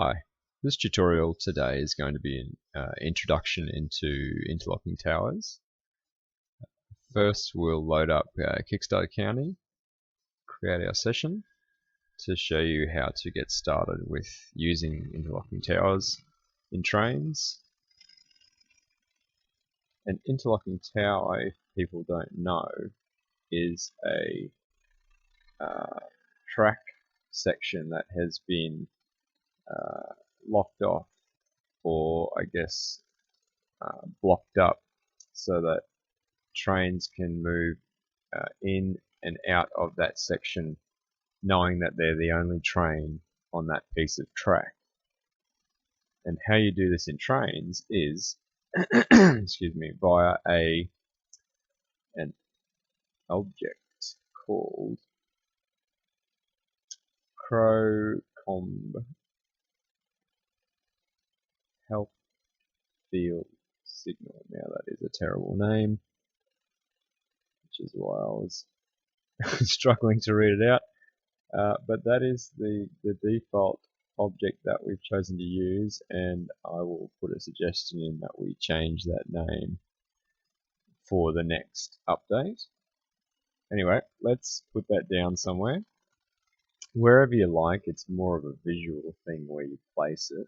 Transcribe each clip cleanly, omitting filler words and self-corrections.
Hi, this tutorial today is going to be an introduction into Interlocking Towers. First we'll load up Kickstarter County, create our session to show you how to get started with using Interlocking Towers in Trainz. An interlocking tower, if people don't know, is a track section that has been locked off, or I guess blocked up, so that trains can move in and out of that section, knowing that they're the only train on that piece of track. And how you do this in Trainz is excuse me, via an object called Crowcomb Health Field Signal. Now that is a terrible name, which is why I was struggling to read it out. But that is the default object that we've chosen to use, and I will put a suggestion in that we change that name for the next update. Anyway, let's put that down somewhere. Wherever you like, it's more of a visual thing where you place it.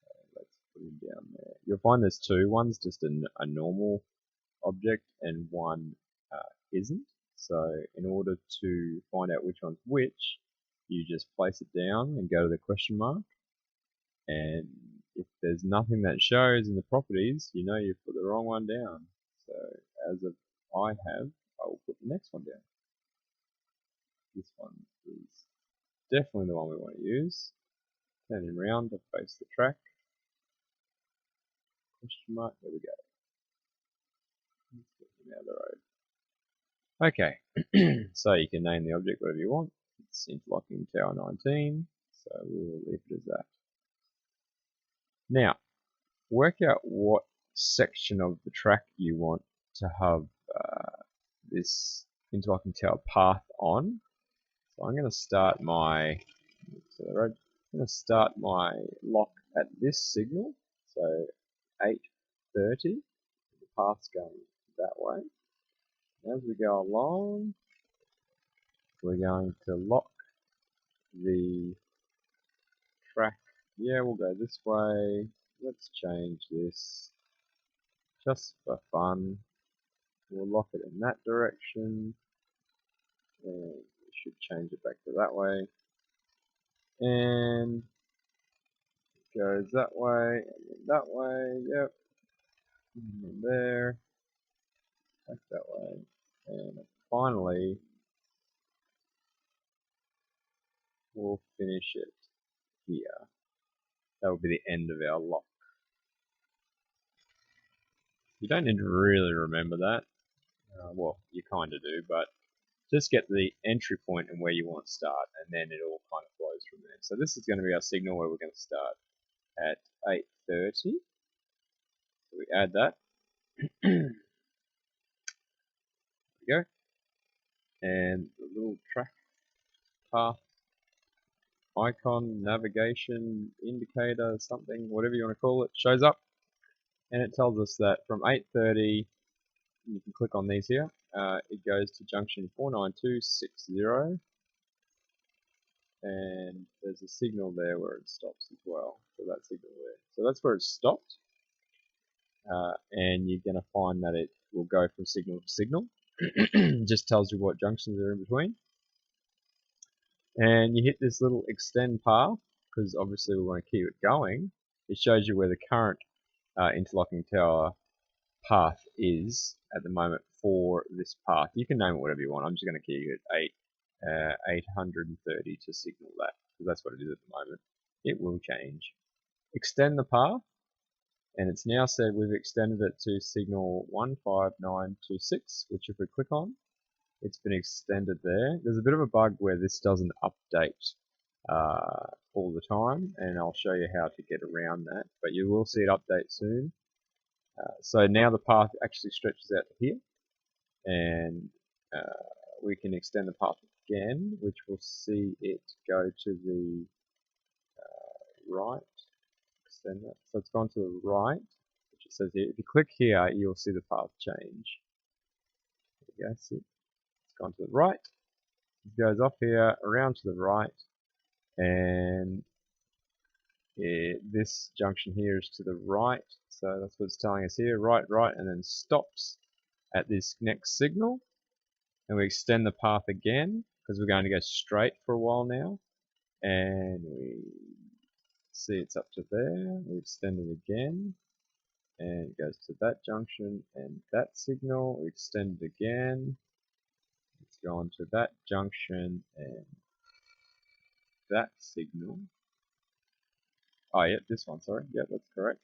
So let's put him down there. You'll find there's two. One's just a normal object and one isn't. So in order to find out which one's which, you just place it down and go to the question mark. And if there's nothing that shows in the properties, you know you've put the wrong one down. So as of I will put the next one down. This one is definitely the one we want to use. Turn him around to face the track. Question mark, there we go. Let's get him out of the road. Okay, so you can name the object whatever you want. It's Interlocking Tower 19, so we will leave it as that. Now, work out what section of the track you want to have this Interlocking Tower Path on. So I'm going to start my lock at this signal, so 8:30. The path's going that way. As we go along, we're going to lock the track. Yeah, we'll go this way. Let's change this just for fun. We'll lock it in that direction, and we should change it back to that way. And it goes that way, and then that way, yep. And then there, back that way. And finally, we'll finish it here. That will be the end of our lock. You don't need to really remember that. Well, you kind of do, but just get the entry point and where you want to start, and then it all kind of flows from there. So this is going to be our signal where we're going to start at 8:30. So we add that. There we go. And the little track path icon, navigation, indicator, something, whatever you want to call it, shows up. And it tells us that from 8:30, you can click on these here, it goes to junction 49260, and there's a signal there where it stops as well. So that signal there. So that's where it stopped, and you're going to find that it will go from signal to signal. Just tells you what junctions are in between. And you hit this little extend path, because obviously we want to keep it going. It shows you where the current interlocking tower path is at the moment for this path. You can name it whatever you want. I'm just going to keep it 830 to signal that, because that's what it is at the moment. It will change. Extend the path, and it's now said we've extended it to signal 15926, which if we click on, it's been extended there. There's a bit of a bug where this doesn't update all the time, and I'll show you how to get around that, but you will see it update soon. So now the path actually stretches out to here, and we can extend the path again, which will see it go to the right. Extend that. So it's gone to the right, which it says here. If you click here, you'll see the path change. There you go. See, it's gone to the right. It goes off here, around to the right, and this junction here is to the right. So that's what it's telling us here. Right, right, and then stops at this next signal. And we extend the path again, because we're going to go straight for a while now. And we see it's up to there. We extend it again. And it goes to that junction and that signal. We extend it again. It's gone to that junction and that signal. Oh, yeah, this one, sorry. Yeah, that's correct.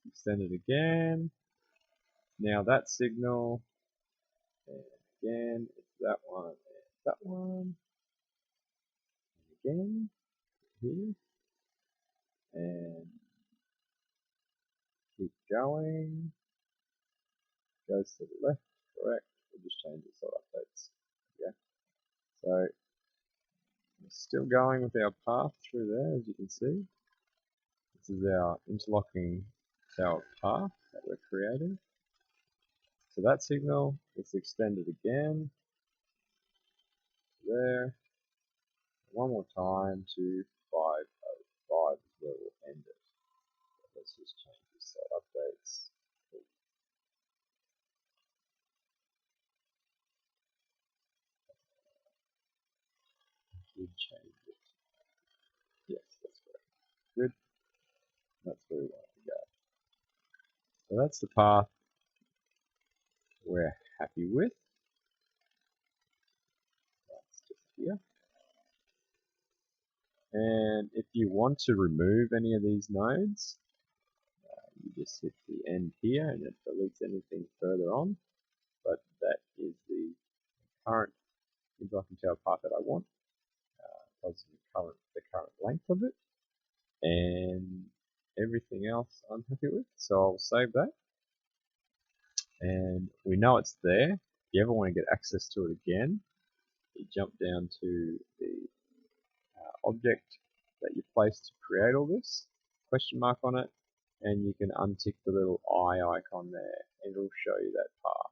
Extend it again. Now that signal. And again, it's that one and that one. And again, here. And keep going. Goes to the left, correct. We'll just change it so it updates. Yeah. So we're still going with our path through there, as you can see. This is our interlocking tower path that we're creating. So that signal is extended again. There. One more time to 505 is where we'll end it. So let's just change this so it updates. Did change it. Yes, that's correct. Good. That's where we want to go. So that's the path we're happy with. That's just here. And if you want to remove any of these nodes, you just hit the end here and it deletes anything further on. But that is the current interlocking tower path that I want. Because of the current length of it. And everything else I'm happy with. So I'll save that. And we know it's there. If you ever want to get access to it again, you jump down to the object that you placed to create all this, question mark on it, and you can untick the little eye icon there, and it'll show you that path.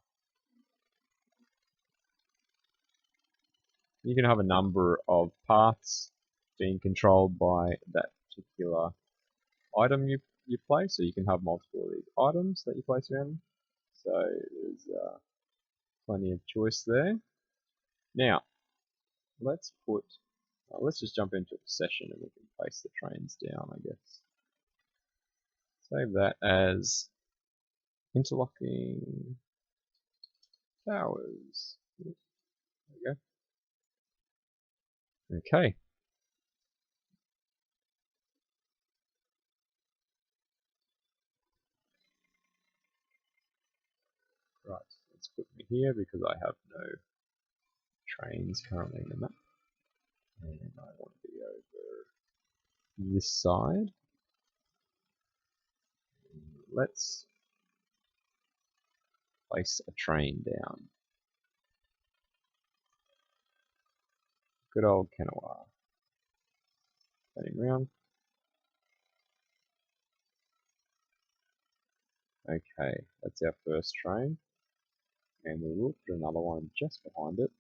You can have a number of paths being controlled by that particular item you place, so you can have multiple of these items that you place around. So there's plenty of choice there. Now, let's just jump into a session and we can place the trains down, I guess. Save that as Interlocking Towers. There we go. Okay. Right, let's put me here because I have no trains currently in the map. And I want to be over this side. Let's place a train down. Good old Kanawha. Turning around. Okay, that's our first train. And we will put another one just behind it.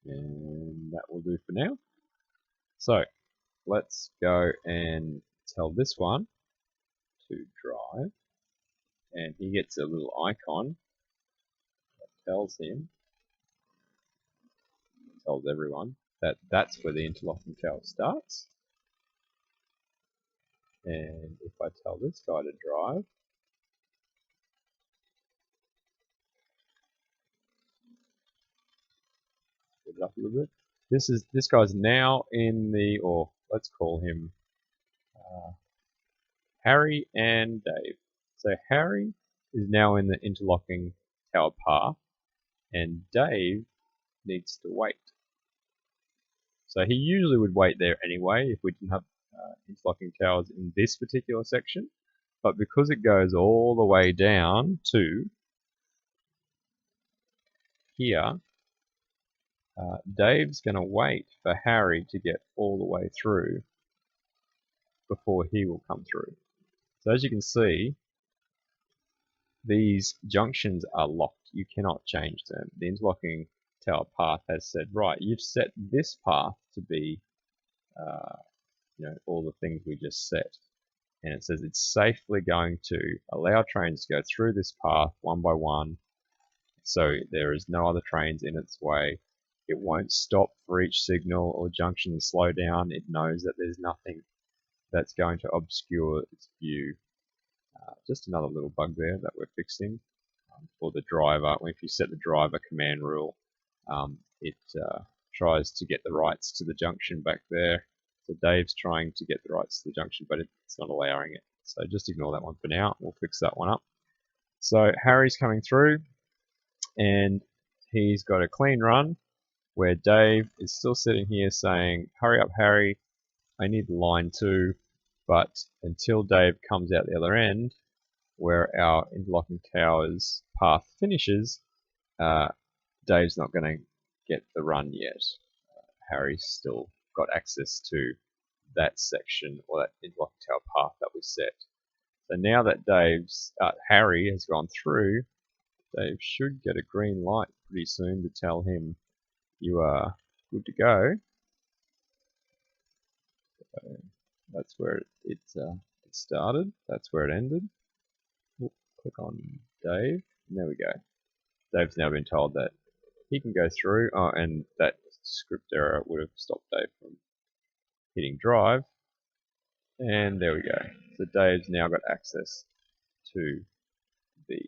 And that will do for now. So let's go and tell this one to drive. And he gets a little icon that tells everyone that that's where the interlocking tower starts. And if I tell this guy to drive, get it up a little bit. This guy's now in the, or let's call him Harry and Dave. So Harry is now in the interlocking tower path, and Dave needs to wait. So he usually would wait there anyway if we didn't have interlocking towers in this particular section. But because it goes all the way down to here, Dave's going to wait for Harry to get all the way through before he will come through. So as you can see, these junctions are locked. You cannot change them. The Interlocking Tower Path has said, right, you've set this path to be all the things we just set. And it says it's safely going to allow trains to go through this path one by one, so there is no other trains in its way. It won't stop for each signal or junction and slow down. It knows that there's nothing that's going to obscure its view. Just another little bug there that we're fixing. For the driver, if you set the driver command rule, it tries to get the rights to the junction back there. So Dave's trying to get the rights to the junction, but it's not allowing it. So just ignore that one for now. We'll fix that one up. So Harry's coming through, and he's got a clean run where Dave is still sitting here saying, hurry up, Harry, I need line 2. But until Dave comes out the other end, where our Interlocking Towers path finishes, Dave's not going to get the run yet. Harry's still got access to that section, or that Interlocking Tower path that we set. So now that Harry has gone through, Dave should get a green light pretty soon to tell him you are good to go. So that's where it started. That's where it ended. We'll click on Dave. And there we go. Dave's now been told that he can go through. Oh, and that script error would have stopped Dave from hitting drive. And there we go. So Dave's now got access to the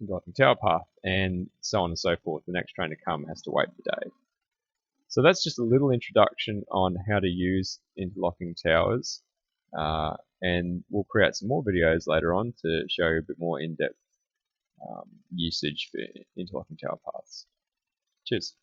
Interlocking Tower Path, and so on and so forth. The next train to come has to wait for Dave. So that's just a little introduction on how to use Interlocking Towers, and we'll create some more videos later on to show you a bit more in-depth usage for Interlocking Tower Paths. Cheers.